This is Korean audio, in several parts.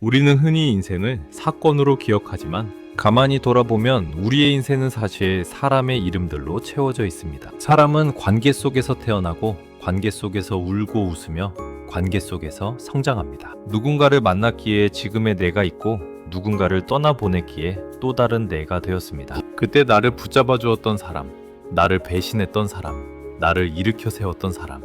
우리는 흔히 인생을 사건으로 기억하지만 가만히 돌아보면 우리의 인생은 사실 사람의 이름들로 채워져 있습니다. 사람은 관계 속에서 태어나고 관계 속에서 울고 웃으며 관계 속에서 성장합니다. 누군가를 만났기에 지금의 내가 있고 누군가를 떠나보냈기에 또 다른 내가 되었습니다. 그때 나를 붙잡아 주었던 사람, 나를 배신했던 사람, 나를 일으켜 세웠던 사람,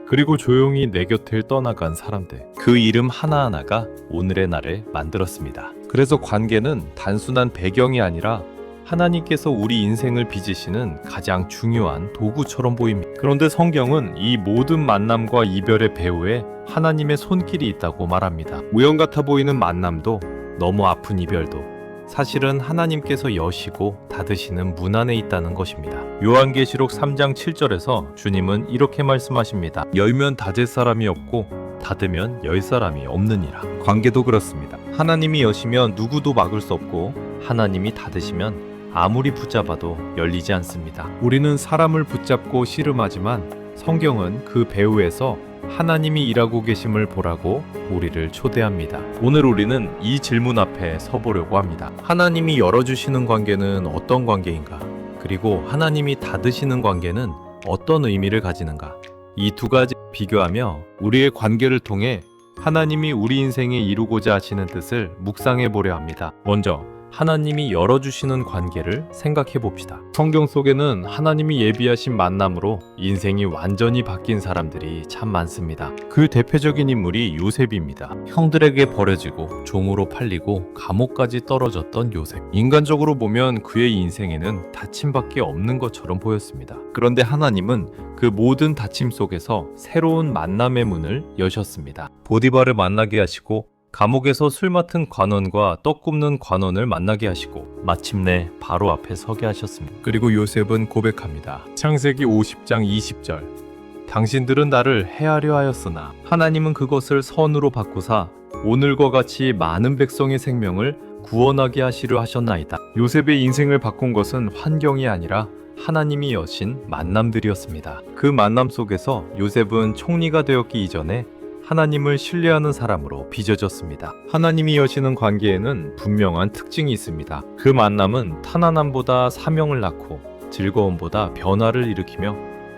그리고 조용히 내 곁을 떠나간 사람들, 그 이름 하나하나가 오늘의 나를 만들었습니다. 그래서 관계는 단순한 배경이 아니라 하나님께서 우리 인생을 빚으시는 가장 중요한 도구처럼 보입니다. 그런데 성경은 이 모든 만남과 이별의 배후에 하나님의 손길이 있다고 말합니다. 우연 같아 보이는 만남도 너무 아픈 이별도 사실은 하나님께서 여시고 닫으시는 문 안에 있다는 것입니다. 요한계시록 3장 7절에서 주님은 이렇게 말씀하십니다. 열면 닫을 사람이 없고 닫으면 열 사람이 없느니라. 관계도 그렇습니다. 하나님이 여시면 누구도 막을 수 없고 하나님이 닫으시면 아무리 붙잡아도 열리지 않습니다. 우리는 사람을 붙잡고 씨름하지만 성경은 그 배후에서 하나님이 일하고 계심을 보라고 우리를 초대합니다. 오늘 우리는 이 질문 앞에 서보려고 합니다. 하나님이 열어주시는 관계는 어떤 관계인가? 그리고 하나님이 닫으시는 관계는 어떤 의미를 가지는가? 이 두 가지 비교하며 우리의 관계를 통해 하나님이 우리 인생에 이루고자 하시는 뜻을 묵상해 보려 합니다. 먼저 하나님이 열어주시는 관계를 생각해 봅시다. 성경 속에는 하나님이 예비하신 만남으로 인생이 완전히 바뀐 사람들이 참 많습니다. 그 대표적인 인물이 요셉입니다. 형들에게 버려지고 종으로 팔리고 감옥까지 떨어졌던 요셉. 인간적으로 보면 그의 인생에는 다침밖에 없는 것처럼 보였습니다. 그런데 하나님은 그 모든 다침 속에서 새로운 만남의 문을 여셨습니다. 보디발을 만나게 하시고 감옥에서 술 맡은 관원과 떡 굽는 관원을 만나게 하시고 마침내 바로 앞에 서게 하셨습니다. 그리고 요셉은 고백합니다. 창세기 50장 20절. 당신들은 나를 해하려 하였으나 하나님은 그것을 선으로 바꾸사 오늘과 같이 많은 백성의 생명을 구원하게 하시려 하셨나이다. 요셉의 인생을 바꾼 것은 환경이 아니라 하나님이 여신 만남들이었습니다. 그 만남 속에서 요셉은 총리가 되었기 이전에 하나님을 신뢰하는 사람으로 빚어졌습니다. 하나님이 여시는 관계에는 분명한 특징이 있습니다. 그 만남은 탄환함보다 사명을 낳고 즐거움보다 변화를 일으키며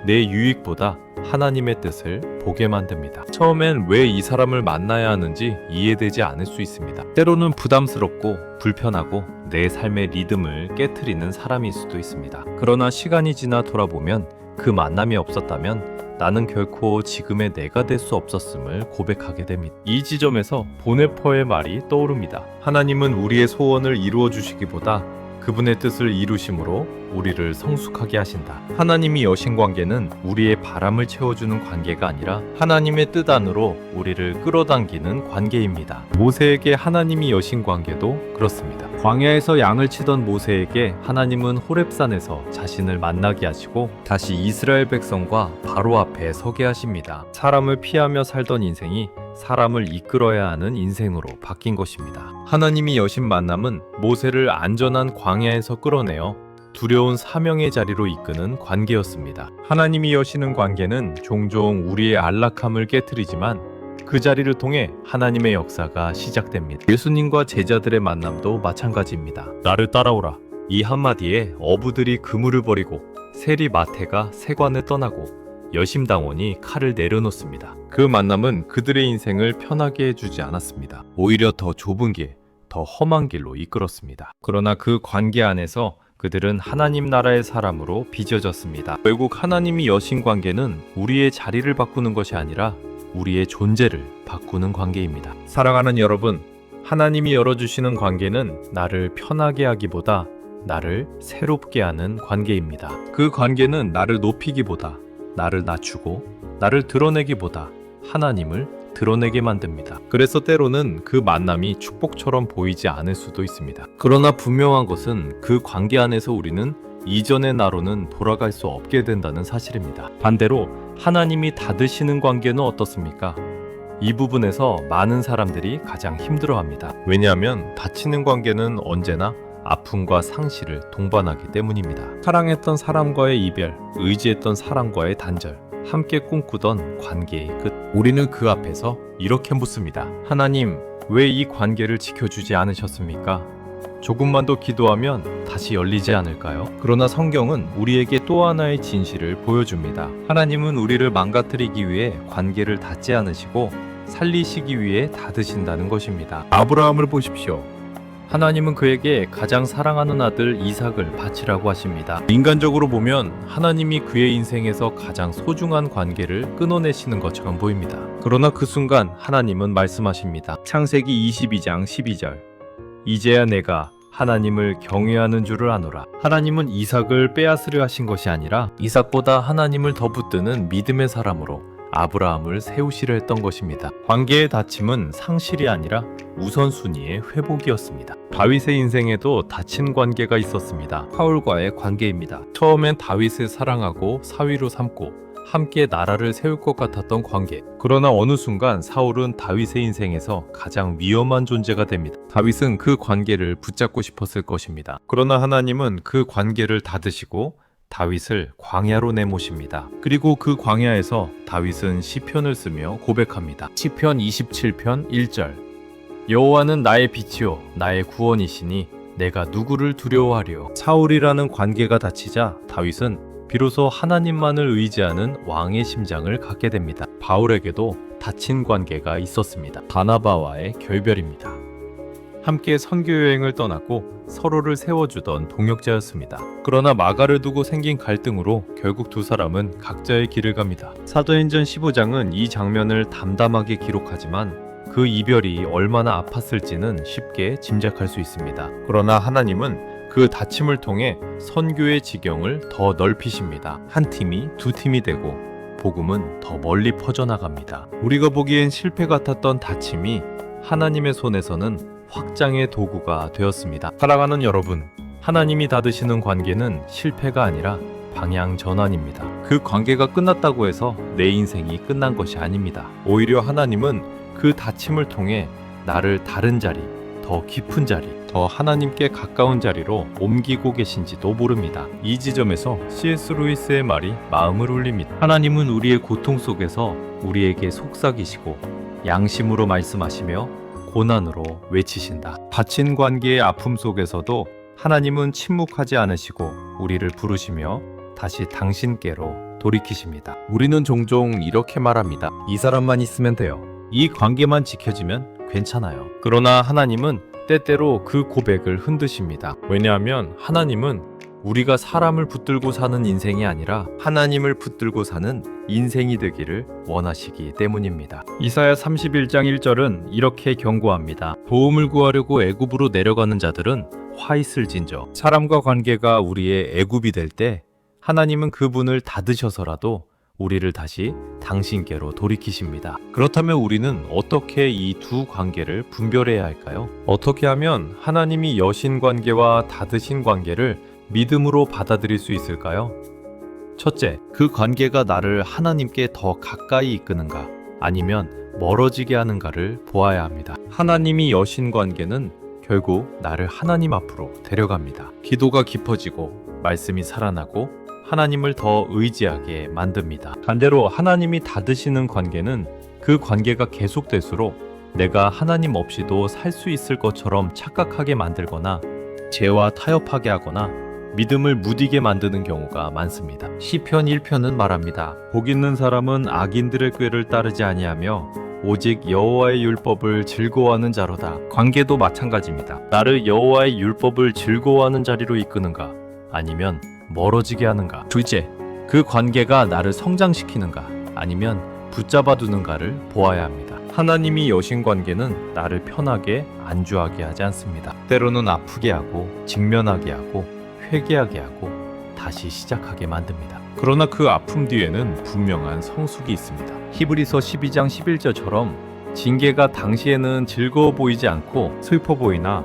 내 유익보다 하나님의 뜻을 보게 만듭니다. 처음엔 왜 이 사람을 만나야 하는지 이해되지 않을 수 있습니다. 때로는 부담스럽고 불편하고 내 삶의 리듬을 깨트리는 사람일 수도 있습니다. 그러나 시간이 지나 돌아보면 그 만남이 없었다면 나는 결코 지금의 내가 될 수 없었음을 고백하게 됩니다. 이 지점에서 보네퍼의 말이 떠오릅니다. 하나님은 우리의 소원을 이루어 주시기보다 그분의 뜻을 이루심으로 우리를 성숙하게 하신다. 하나님이 여신 관계는 우리의 바람을 채워주는 관계가 아니라 하나님의 뜻 안으로 우리를 끌어당기는 관계입니다. 모세에게 하나님이 여신 관계도 그렇습니다. 광야에서 양을 치던 모세에게 하나님은 호렙산에서 자신을 만나게 하시고 다시 이스라엘 백성과 바로 앞에 서게 하십니다. 사람을 피하며 살던 인생이 사람을 이끌어야 하는 인생으로 바뀐 것입니다. 하나님이 여신 만남은 모세를 안전한 광야에서 끌어내어 두려운 사명의 자리로 이끄는 관계였습니다. 하나님이 여시는 관계는 종종 우리의 안락함을 깨트리지만 그 자리를 통해 하나님의 역사가 시작됩니다. 예수님과 제자들의 만남도 마찬가지입니다. 나를 따라오라. 이 한마디에 어부들이 그물을 버리고 세리 마태가 세관을 떠나고 여심당원이 칼을 내려놓습니다. 그 만남은 그들의 인생을 편하게 해주지 않았습니다. 오히려 더 좁은 길, 더 험한 길로 이끌었습니다. 그러나 그 관계 안에서 그들은 하나님 나라의 사람으로 빚어졌습니다. 결국 하나님이 여신 관계는 우리의 자리를 바꾸는 것이 아니라 우리의 존재를 바꾸는 관계입니다. 사랑하는 여러분, 하나님이 열어주시는 관계는 나를 편하게 하기보다 나를 새롭게 하는 관계입니다. 그 관계는 나를 높이기보다 나를 낮추고 나를 드러내기보다 하나님을 드러내게 만듭니다. 그래서 때로는 그 만남이 축복처럼 보이지 않을 수도 있습니다. 그러나 분명한 것은 그 관계 안에서 우리는 이전의 나로는 돌아갈 수 없게 된다는 사실입니다. 반대로 하나님이 닫으시는 관계는 어떻습니까? 이 부분에서 많은 사람들이 가장 힘들어합니다. 왜냐하면 닫히는 관계는 언제나 아픔과 상실을 동반하기 때문입니다. 사랑했던 사람과의 이별, 의지했던 사람과의 단절, 함께 꿈꾸던 관계의 끝. 우리는 그 앞에서 이렇게 묻습니다. 하나님, 왜 이 관계를 지켜주지 않으셨습니까? 조금만 더 기도하면 다시 열리지 않을까요? 그러나 성경은 우리에게 또 하나의 진실을 보여줍니다. 하나님은 우리를 망가뜨리기 위해 관계를 닫지 않으시고 살리시기 위해 닫으신다는 것입니다. 아브라함을 보십시오. 하나님은 그에게 가장 사랑하는 아들 이삭을 바치라고 하십니다. 인간적으로 보면 하나님이 그의 인생에서 가장 소중한 관계를 끊어내시는 것처럼 보입니다. 그러나 그 순간 하나님은 말씀하십니다. 창세기 22장 12절. 이제야 내가 하나님을 경외하는 줄을 아노라. 하나님은 이삭을 빼앗으려 하신 것이 아니라 이삭보다 하나님을 더 붙드는 믿음의 사람으로 아브라함을 세우시려 했던 것입니다. 관계의 닫힘은 상실이 아니라 우선순위의 회복이었습니다. 다윗의 인생에도 닫힌 관계가 있었습니다. 사울과의 관계입니다. 처음엔 다윗을 사랑하고 사위로 삼고 함께 나라를 세울 것 같았던 관계. 그러나 어느 순간 사울은 다윗의 인생에서 가장 위험한 존재가 됩니다. 다윗은 그 관계를 붙잡고 싶었을 것입니다. 그러나 하나님은 그 관계를 닫으시고 다윗을 광야로 내모십니다. 그리고 그 광야에서 다윗은 시편을 쓰며 고백합니다. 시편 27편 1절. 여호와는 나의 빛이요 나의 구원이시니 내가 누구를 두려워하리요. 사울이라는 관계가 닫히자 다윗은 비로소 하나님만을 의지하는 왕의 심장을 갖게 됩니다. 바울에게도 닫힌 관계가 있었습니다. 바나바와의 결별입니다. 함께 선교 여행을 떠나고 서로를 세워주던 동역자였습니다. 그러나 마가를 두고 생긴 갈등으로 결국 두 사람은 각자의 길을 갑니다. 사도행전 15장은 이 장면을 담담하게 기록하지만 그 이별이 얼마나 아팠을지는 쉽게 짐작할 수 있습니다. 그러나 하나님은 그 닫힘을 통해 선교의 지경을 더 넓히십니다. 한 팀이 두 팀이 되고 복음은 더 멀리 퍼져나갑니다. 우리가 보기엔 실패 같았던 닫힘이 하나님의 손에서는 확장의 도구가 되었습니다. 사랑하는 여러분, 하나님이 닫으시는 관계는 실패가 아니라 방향 전환입니다. 그 관계가 끝났다고 해서 내 인생이 끝난 것이 아닙니다. 오히려 하나님은 그 닫힘을 통해 나를 다른 자리, 더 깊은 자리, 더 하나님께 가까운 자리로 옮기고 계신지도 모릅니다. 이 지점에서 C.S. 루이스의 말이 마음을 울립니다. 하나님은 우리의 고통 속에서 우리에게 속삭이시고 양심으로 말씀하시며 고난으로 외치신다. 닫힌 관계의 아픔 속에서도 하나님은 침묵하지 않으시고 우리를 부르시며 다시 당신께로 돌이키십니다. 우리는 종종 이렇게 말합니다. 이 사람만 있으면 돼요. 이 관계만 지켜지면 괜찮아요. 그러나 하나님은 때때로 그 고백을 흔드십니다. 왜냐하면 하나님은 우리가 사람을 붙들고 사는 인생이 아니라 하나님을 붙들고 사는 인생이 되기를 원하시기 때문입니다. 이사야 31장 1절은 이렇게 경고합니다. 도움을 구하려고 애굽으로 내려가는 자들은 화 있을진저. 사람과 관계가 우리의 애굽이 될 때 하나님은 그분을 닫으셔서라도 우리를 다시 당신께로 돌이키십니다. 그렇다면 우리는 어떻게 이 두 관계를 분별해야 할까요? 어떻게 하면 하나님이 여신 관계와 닫으신 관계를 믿음으로 받아들일 수 있을까요? 첫째, 그 관계가 나를 하나님께 더 가까이 이끄는가 아니면 멀어지게 하는가를 보아야 합니다. 하나님이 여신 관계는 결국 나를 하나님 앞으로 데려갑니다. 기도가 깊어지고 말씀이 살아나고 하나님을 더 의지하게 만듭니다. 반대로 하나님이 닫으시는 관계는 그 관계가 계속될수록 내가 하나님 없이도 살 수 있을 것처럼 착각하게 만들거나 죄와 타협하게 하거나 믿음을 무디게 만드는 경우가 많습니다. 시편 1편은 말합니다. 복 있는 사람은 악인들의 꾀를 따르지 아니하며 오직 여호와의 율법을 즐거워하는 자로다. 관계도 마찬가지입니다. 나를 여호와의 율법을 즐거워하는 자리로 이끄는가 아니면 멀어지게 하는가. 둘째, 그 관계가 나를 성장시키는가 아니면 붙잡아 두는가를 보아야 합니다. 하나님이 여신 관계는 나를 편하게 안주하게 하지 않습니다. 때로는 아프게 하고 직면하게 하고 회개하게 하고 다시 시작하게 만듭니다. 그러나 그 아픔 뒤에는 분명한 성숙이 있습니다. 히브리서 12장 11절처럼 징계가 당시에는 즐거워 보이지 않고 슬퍼 보이나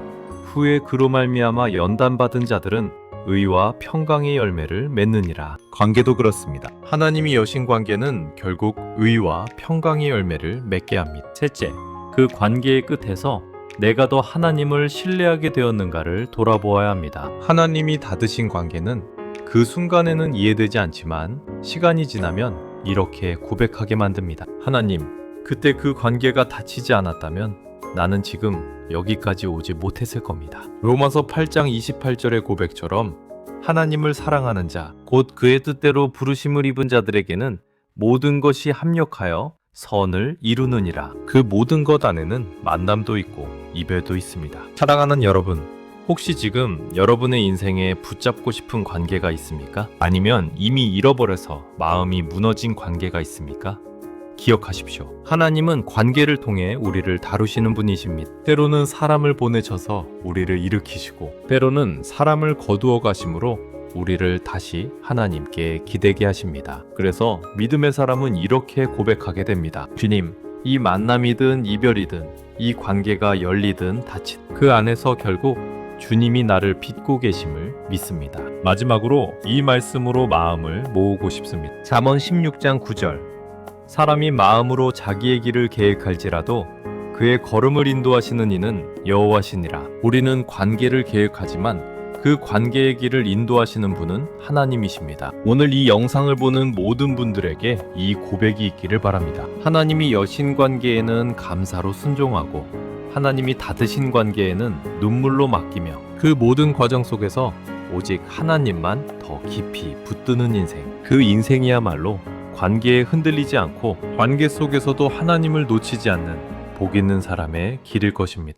후에 그로 말미암아 연단받은 자들은 의와 평강의 열매를 맺느니라. 관계도 그렇습니다. 하나님이 여신 관계는 결국 의와 평강의 열매를 맺게 합니다. 셋째, 그 관계의 끝에서 내가 더 하나님을 신뢰하게 되었는가를 돌아보아야 합니다. 하나님이 닫으신 관계는 그 순간에는 이해되지 않지만 시간이 지나면 이렇게 고백하게 만듭니다. 하나님, 그때 그 관계가 닫히지 않았다면 나는 지금 여기까지 오지 못했을 겁니다. 로마서 8장 28절의 고백처럼 하나님을 사랑하는 자, 곧 그의 뜻대로 부르심을 입은 자들에게는 모든 것이 합력하여 선을 이루느니라. 그 모든 것 안에는 만남도 있고 이별도 있습니다. 사랑하는 여러분, 혹시 지금 여러분의 인생에 붙잡고 싶은 관계가 있습니까? 아니면 이미 잃어버려서 마음이 무너진 관계가 있습니까? 기억하십시오. 하나님은 관계를 통해 우리를 다루시는 분이십니다. 때로는 사람을 보내셔서 우리를 일으키시고, 때로는 사람을 거두어 가심으로 우리를 다시 하나님께 기대게 하십니다. 그래서 믿음의 사람은 이렇게 고백하게 됩니다. 주님, 이 만남이든 이별이든 이 관계가 열리든 닫히든 그 안에서 결국 주님이 나를 빚고 계심을 믿습니다. 마지막으로 이 말씀으로 마음을 모으고 싶습니다. 잠언 16장 9절. 사람이 마음으로 자기의 길을 계획할지라도 그의 걸음을 인도하시는 이는 여호와시니라. 우리는 관계를 계획하지만 그 관계의 길을 인도하시는 분은 하나님이십니다. 오늘 이 영상을 보는 모든 분들에게 이 고백이 있기를 바랍니다. 하나님이 여신 관계에는 감사로 순종하고 하나님이 닫으신 관계에는 눈물로 맡기며 그 모든 과정 속에서 오직 하나님만 더 깊이 붙드는 인생. 그 인생이야말로 관계에 흔들리지 않고 관계 속에서도 하나님을 놓치지 않는 복 있는 사람의 길일 것입니다.